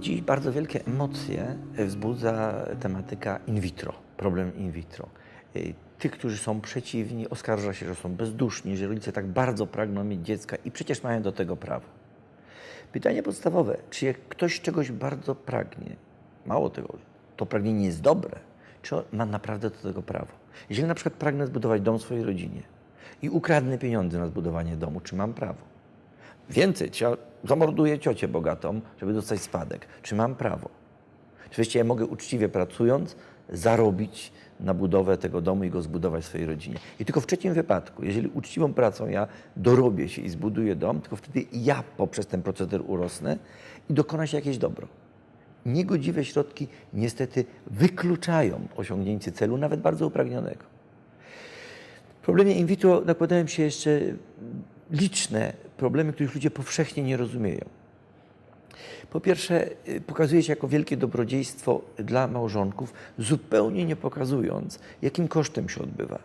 Dziś bardzo wielkie emocje wzbudza tematyka in vitro, problem in vitro. Tych, którzy są przeciwni, oskarża się, że są bezduszni, że rodzice tak bardzo pragną mieć dziecka i przecież mają do tego prawo. Pytanie podstawowe, czy jak ktoś czegoś bardzo pragnie, mało tego, to pragnienie jest dobre, czy on ma naprawdę do tego prawo? Jeżeli na przykład pragnę zbudować dom swojej rodzinie i ukradnę pieniądze na zbudowanie domu, czy mam prawo? Więcej, zamorduję ciocię bogatą, żeby dostać spadek. Czy mam prawo? Czy wreszcie ja mogę uczciwie pracując zarobić na budowę tego domu i go zbudować w swojej rodzinie? I tylko w trzecim wypadku, jeżeli uczciwą pracą ja dorobię się i zbuduję dom, tylko wtedy ja poprzez ten proceder urosnę i dokona się jakieś dobro. Niegodziwe środki niestety wykluczają osiągnięcie celu, nawet bardzo upragnionego. W problemie in vitro nakładają się jeszcze liczne problemy, których ludzie powszechnie nie rozumieją. Po pierwsze, pokazuje się jako wielkie dobrodziejstwo dla małżonków, zupełnie nie pokazując, jakim kosztem się odbywa.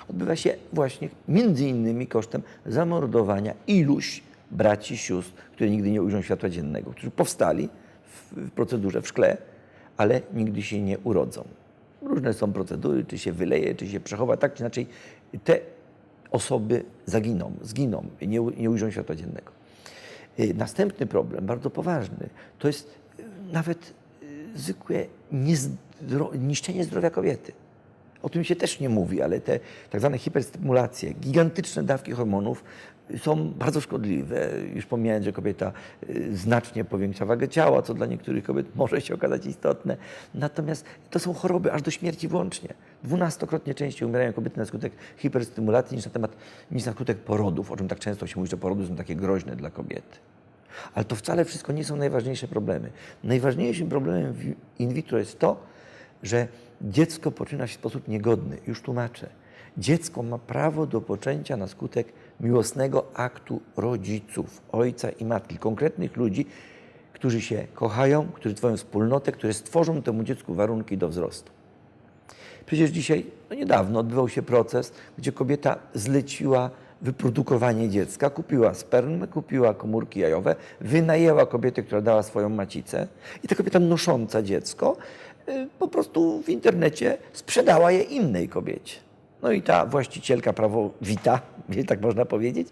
Odbywa się właśnie między innymi kosztem zamordowania iluś braci, sióstr, które nigdy nie ujrzą światła dziennego, którzy powstali w procedurze w szkle, ale nigdy się nie urodzą. Różne są procedury, czy się wyleje, czy się przechowa, tak czy inaczej te osoby zginą i nie ujrzą światła dziennego. Następny problem, bardzo poważny, to jest nawet zwykłe niszczenie zdrowia kobiety. O tym się też nie mówi, ale te tak zwane hiperstymulacje, gigantyczne dawki hormonów są bardzo szkodliwe. Już pomijając, że kobieta znacznie powiększa wagę ciała, co dla niektórych kobiet może się okazać istotne. Natomiast to są choroby aż do śmierci włącznie. 12-krotnie częściej umierają kobiety na skutek hiperstymulacji niż na skutek porodów, o czym tak często się mówi, że porody są takie groźne dla kobiety. Ale to wcale wszystko nie są najważniejsze problemy. Najważniejszym problemem in vitro jest to, że dziecko poczyna się w sposób niegodny. Już tłumaczę. Dziecko ma prawo do poczęcia na skutek miłosnego aktu rodziców, ojca i matki, konkretnych ludzi, którzy się kochają, którzy tworzą wspólnotę, które stworzą temu dziecku warunki do wzrostu. Przecież dzisiaj, niedawno odbywał się proces, gdzie kobieta zleciła wyprodukowanie dziecka, kupiła spermę, kupiła komórki jajowe, wynajęła kobietę, która dała swoją macicę i ta kobieta nosząca dziecko po prostu w internecie sprzedała je innej kobiecie. No i ta właścicielka prawowita, tak można powiedzieć,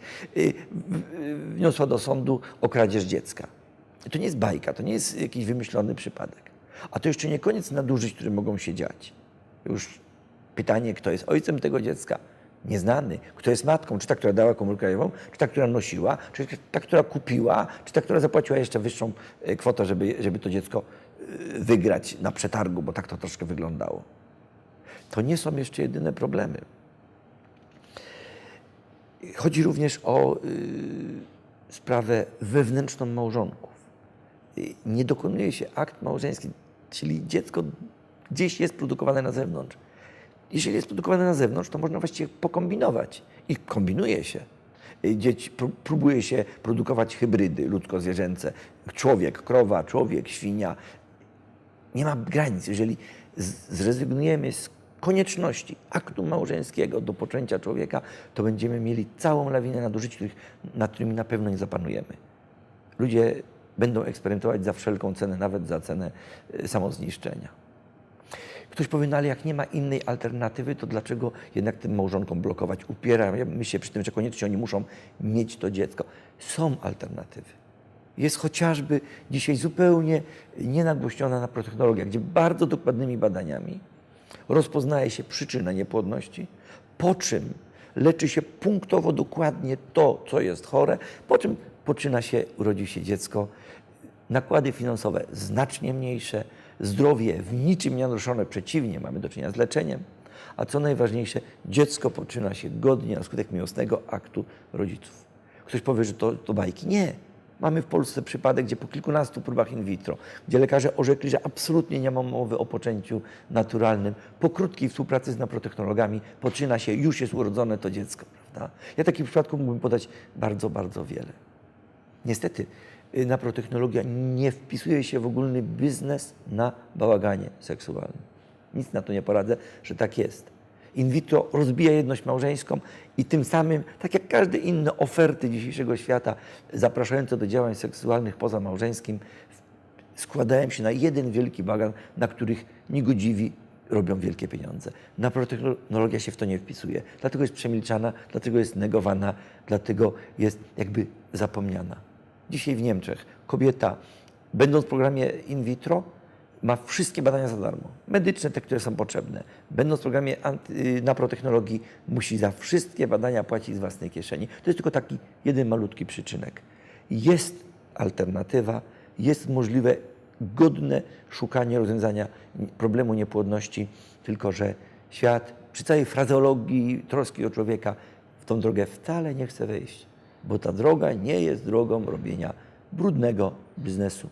wniosła do sądu o kradzież dziecka. To nie jest bajka, to nie jest jakiś wymyślony przypadek. A to jeszcze nie koniec nadużyć, które mogą się dziać. Już pytanie, kto jest ojcem tego dziecka? Nieznany. Kto jest matką? Czy ta, która dała komórkę jajową? Czy ta, która nosiła? Czy ta, która kupiła? Czy ta, która zapłaciła jeszcze wyższą kwotę, żeby to dziecko wygrać na przetargu, bo tak to troszkę wyglądało. To nie są jeszcze jedyne problemy. Chodzi również o sprawę wewnętrzną małżonków. Nie dokonuje się akt małżeński, czyli dziecko gdzieś jest produkowane na zewnątrz. Jeżeli jest produkowane na zewnątrz, to można właściwie pokombinować. I kombinuje się. Próbuje się produkować hybrydy ludzko-zwierzęce. Człowiek, krowa, człowiek, świnia. Nie ma granic. Jeżeli zrezygnujemy z konieczności aktu małżeńskiego do poczęcia człowieka, to będziemy mieli całą lawinę nadużyć, nad którymi na pewno nie zapanujemy. Ludzie będą eksperymentować za wszelką cenę, nawet za cenę samozniszczenia. Ktoś powie, no ale jak nie ma innej alternatywy, to dlaczego jednak tym małżonkom blokować? Upieramy się przy tym, że koniecznie oni muszą mieć to dziecko. Są alternatywy. Jest chociażby dzisiaj zupełnie nienagłośniona naprotechnologia, gdzie bardzo dokładnymi badaniami rozpoznaje się przyczynę niepłodności, po czym leczy się punktowo dokładnie to, co jest chore, po czym urodzi się dziecko. Nakłady finansowe znacznie mniejsze, zdrowie w niczym nie naruszone, przeciwnie, mamy do czynienia z leczeniem, a co najważniejsze, dziecko poczyna się godnie na skutek miłosnego aktu rodziców. Ktoś powie, że to bajki. Nie. Mamy w Polsce przypadek, gdzie po kilkunastu próbach in vitro, gdzie lekarze orzekli, że absolutnie nie ma mowy o poczęciu naturalnym, po krótkiej współpracy z naprotechnologami poczyna się, już jest urodzone to dziecko. Prawda? Ja takich przypadków mógłbym podać bardzo, bardzo wiele. Niestety, naprotechnologia nie wpisuje się w ogólny biznes na bałaganie seksualnym. Nic na to nie poradzę, że tak jest. In vitro rozbija jedność małżeńską i tym samym, tak jak każde inne oferty dzisiejszego świata zapraszające do działań seksualnych poza małżeńskim, składają się na jeden wielki bagan, na których niegodziwi robią wielkie pieniądze. Naprotechnologia się w to nie wpisuje. Dlatego jest przemilczana, dlatego jest negowana, dlatego jest jakby zapomniana. Dzisiaj w Niemczech kobieta, będąc w programie in vitro, ma wszystkie badania za darmo. Medyczne, te, które są potrzebne. Będąc w programie naprotechnologii, musi za wszystkie badania płacić z własnej kieszeni. To jest tylko taki jeden malutki przyczynek. Jest alternatywa, jest możliwe godne szukanie rozwiązania problemu niepłodności, tylko że świat przy całej frazeologii troski o człowieka w tą drogę wcale nie chce wejść, bo ta droga nie jest drogą robienia brudnego biznesu.